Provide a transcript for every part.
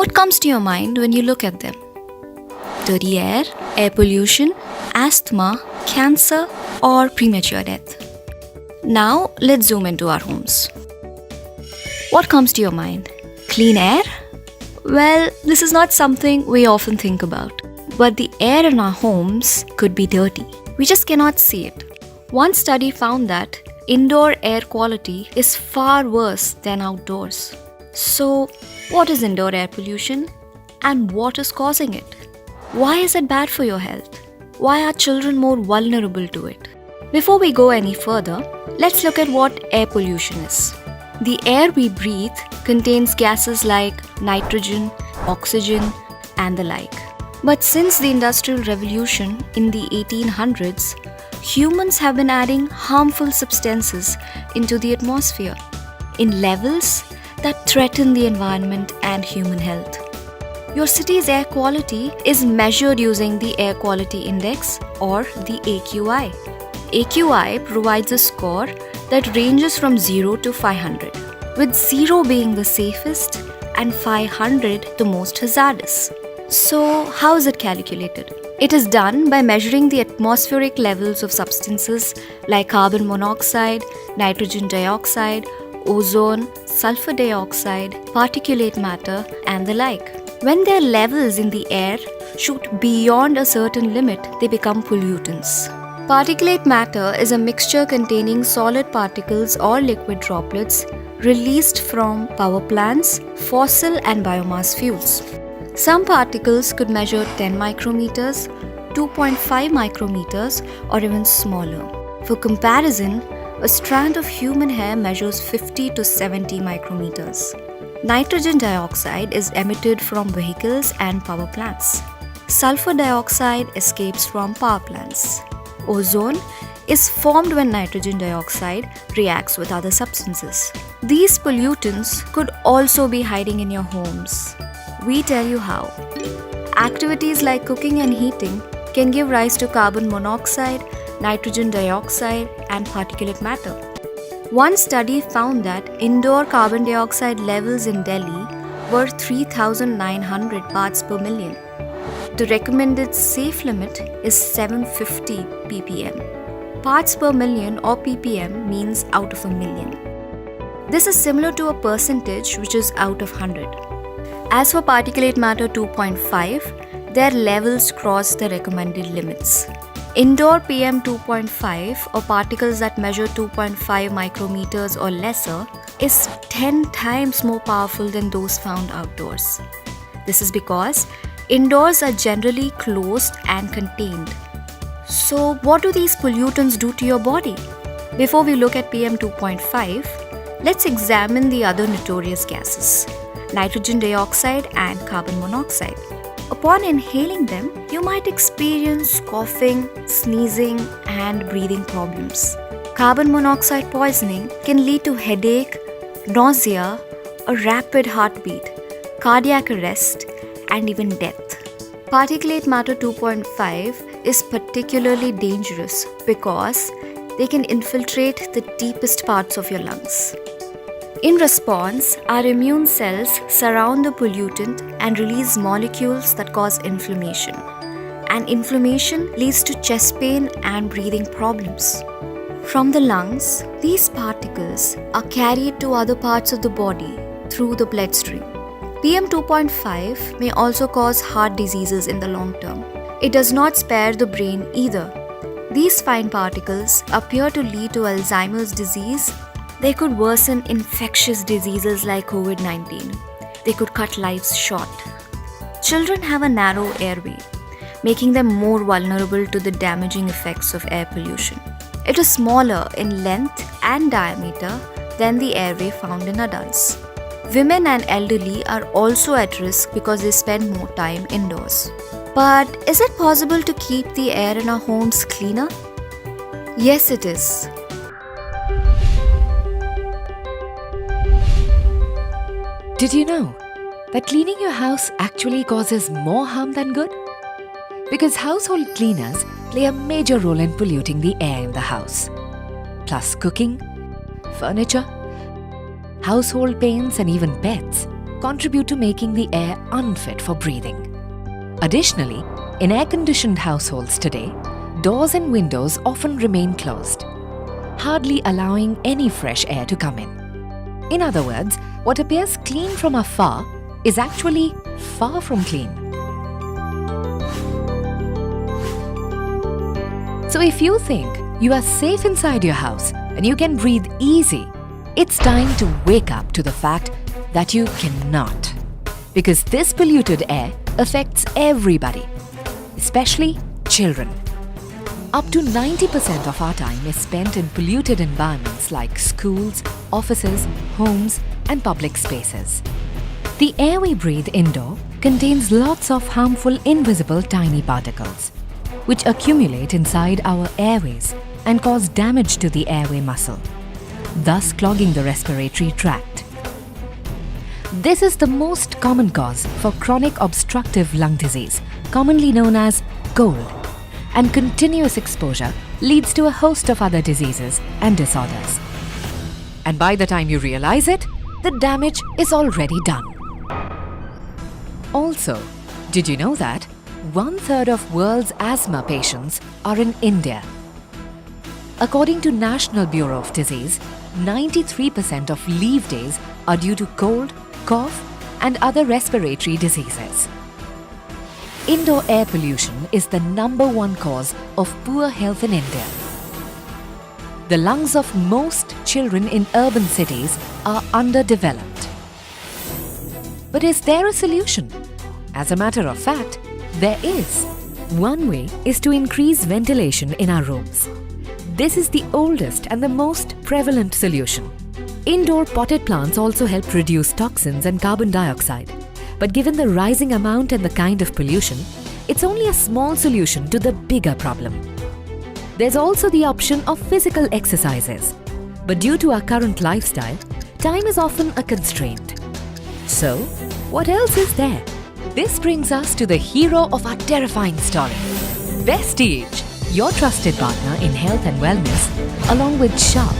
What comes to your mind when you look at them? Dirty air pollution, asthma, cancer, or premature death? Now, let's zoom into our homes. What comes to your mind? Clean air? Well, this is not something we often think about. But the air in our homes could be dirty. We just cannot see it. One study found that indoor air quality is far worse than outdoors. So, what is indoor air pollution? And what is causing it? Why is it bad for your health? Why are children more vulnerable to it? Before we go any further, let's look at what air pollution is. The air we breathe contains gases like nitrogen, oxygen, and the like. But since the Industrial Revolution in the 1800s, humans have been adding harmful substances into the atmosphere in levels that threaten the environment and human health. Your city's air quality is measured using the Air Quality Index or the AQI. AQI provides a score that ranges from 0 to 500, with 0 being the safest and 500 the most hazardous. So, how is it calculated? It is done by measuring the atmospheric levels of substances like carbon monoxide, nitrogen dioxide, ozone, sulfur dioxide, particulate matter, and the like. When their levels in the air shoot beyond a certain limit, they become pollutants. Particulate matter is a mixture containing solid particles or liquid droplets released from power plants, fossil and biomass fuels. Some particles could measure 10 micrometers, 2.5 micrometers, or even smaller. For comparison, a strand of human hair measures 50 to 70 micrometers. Nitrogen dioxide is emitted from vehicles and power plants. Sulfur dioxide escapes from power plants. Ozone is formed when nitrogen dioxide reacts with other substances. These pollutants could also be hiding in your homes. We tell you how. Activities like cooking and heating can give rise to carbon monoxide, nitrogen dioxide, and particulate matter. One study found that indoor carbon dioxide levels in Delhi were 3,900 parts per million. The recommended safe limit is 750 ppm. Parts per million or ppm means out of a million. This is similar to a percentage which is out of 100. As for particulate matter 2.5, their levels cross the recommended limits. Indoor PM 2.5 or particles that measure 2.5 micrometers or lesser is 10 times more powerful than those found outdoors. This is because indoors are generally closed and contained. So, what do these pollutants do to your body? Before we look at PM 2.5, let's examine the other notorious gases, nitrogen dioxide and carbon monoxide. Upon inhaling them, you might experience coughing, sneezing, and breathing problems. Carbon monoxide poisoning can lead to headache, nausea, a rapid heartbeat, cardiac arrest, and even death. Particulate matter 2.5 is particularly dangerous because they can infiltrate the deepest parts of your lungs. In response, our immune cells surround the pollutant and release molecules that cause inflammation. And inflammation leads to chest pain and breathing problems. From the lungs, these particles are carried to other parts of the body through the bloodstream. PM 2.5 may also cause heart diseases in the long term. It does not spare the brain either. These fine particles appear to lead to Alzheimer's disease. They could worsen infectious diseases like COVID-19. They could cut lives short. Children have a narrow airway, making them more vulnerable to the damaging effects of air pollution. It is smaller in length and diameter than the airway found in adults. Women and elderly are also at risk because they spend more time indoors. But is it possible to keep the air in our homes cleaner? Yes, it is. Did you know that cleaning your house actually causes more harm than good? Because household cleaners play a major role in polluting the air in the house. Plus cooking, furniture, household paints and even pets contribute to making the air unfit for breathing. Additionally, in air-conditioned households today, doors and windows often remain closed, hardly allowing any fresh air to come in. In other words, what appears clean from afar is actually far from clean. So if you think you are safe inside your house and you can breathe easy, it's time to wake up to the fact that you cannot. Because this polluted air affects everybody, especially children. Up to 90% of our time is spent in polluted environments like schools, offices, homes, and public spaces. The air we breathe indoor contains lots of harmful invisible tiny particles, which accumulate inside our airways and cause damage to the airway muscle, thus clogging the respiratory tract. This is the most common cause for chronic obstructive lung disease, commonly known as cold, and continuous exposure leads to a host of other diseases and disorders. And by the time you realize it, the damage is already done. Also, did you know that 1/3 of world's asthma patients are in India? According to National Bureau of Disease, 93% of leave days are due to cold, cough, and other respiratory diseases. Indoor air pollution is the #1 cause of poor health in India. The lungs of most children in urban cities are underdeveloped. But is there a solution? As a matter of fact, there is. One way is to increase ventilation in our rooms. This is the oldest and the most prevalent solution. Indoor potted plants also help reduce toxins and carbon dioxide. But given the rising amount and the kind of pollution, it's only a small solution to the bigger problem. There's also the option of physical exercises. But due to our current lifestyle, time is often a constraint. So, what else is there? This brings us to the hero of our terrifying story. Vestige, your trusted partner in health and wellness, along with Sharp,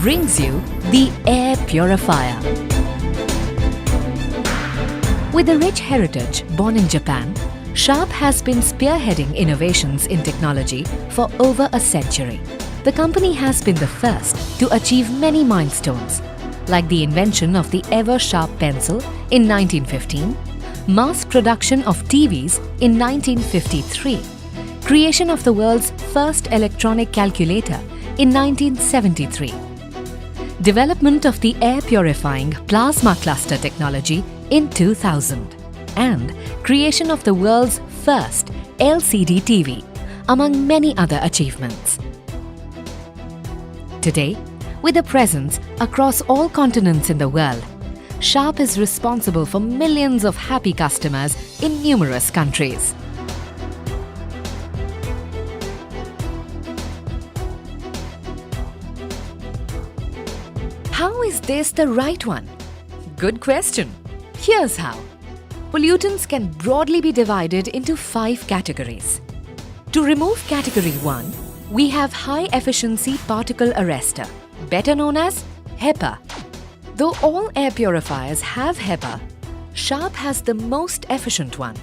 brings you the air purifier. With a rich heritage born in Japan, Sharp has been spearheading innovations in technology for over a century. The company has been the first to achieve many milestones, like the invention of the ever-sharp pencil in 1915, mass production of TVs in 1953, creation of the world's first electronic calculator in 1973, development of the air-purifying plasma cluster technology in 2000, and creation of the world's first LCD TV, among many other achievements. Today, with a presence across all continents in the world, Sharp is responsible for millions of happy customers in numerous countries. How is this the right one? Good question. Here's how. Pollutants can broadly be divided into 5 categories. To remove category 1, we have high-efficiency particle arrestor, better known as HEPA. Though all air purifiers have HEPA, Sharp has the most efficient one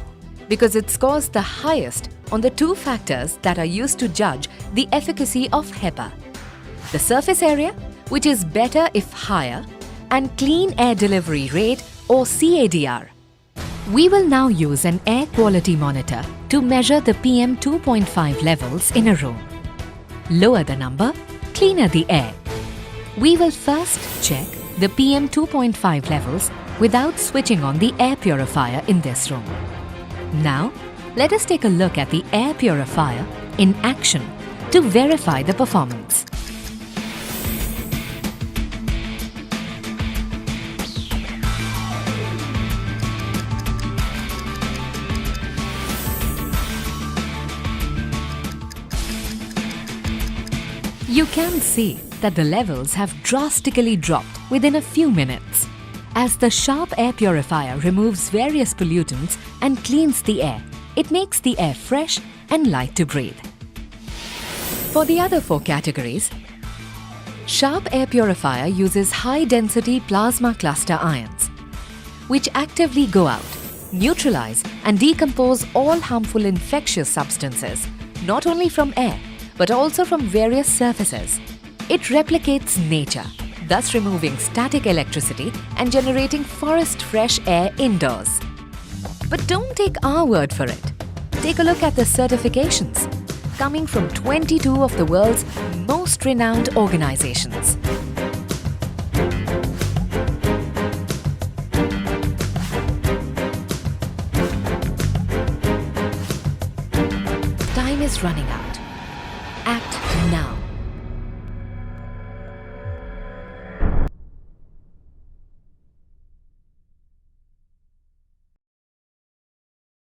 because it scores the highest on the 2 factors that are used to judge the efficacy of HEPA: the surface area, which is better if higher, and clean air delivery rate, or CADR. We will now use an air quality monitor to measure the PM 2.5 levels in a room. Lower the number, cleaner the air. We will first check the PM 2.5 levels without switching on the air purifier in this room. Now, let us take a look at the air purifier in action to verify the performance. You can see that the levels have drastically dropped within a few minutes. As the Sharp air purifier removes various pollutants and cleans the air, it makes the air fresh and light to breathe. For the other 4 categories, Sharp air purifier uses high-density plasma cluster ions. which actively go out, neutralize and decompose all harmful infectious substances, not only from air, but also from various surfaces. It replicates nature, thus removing static electricity and generating forest fresh air indoors. But don't take our word for it. Take a look at the certifications coming from 22 of the world's most renowned organizations. Time is running out. Act now.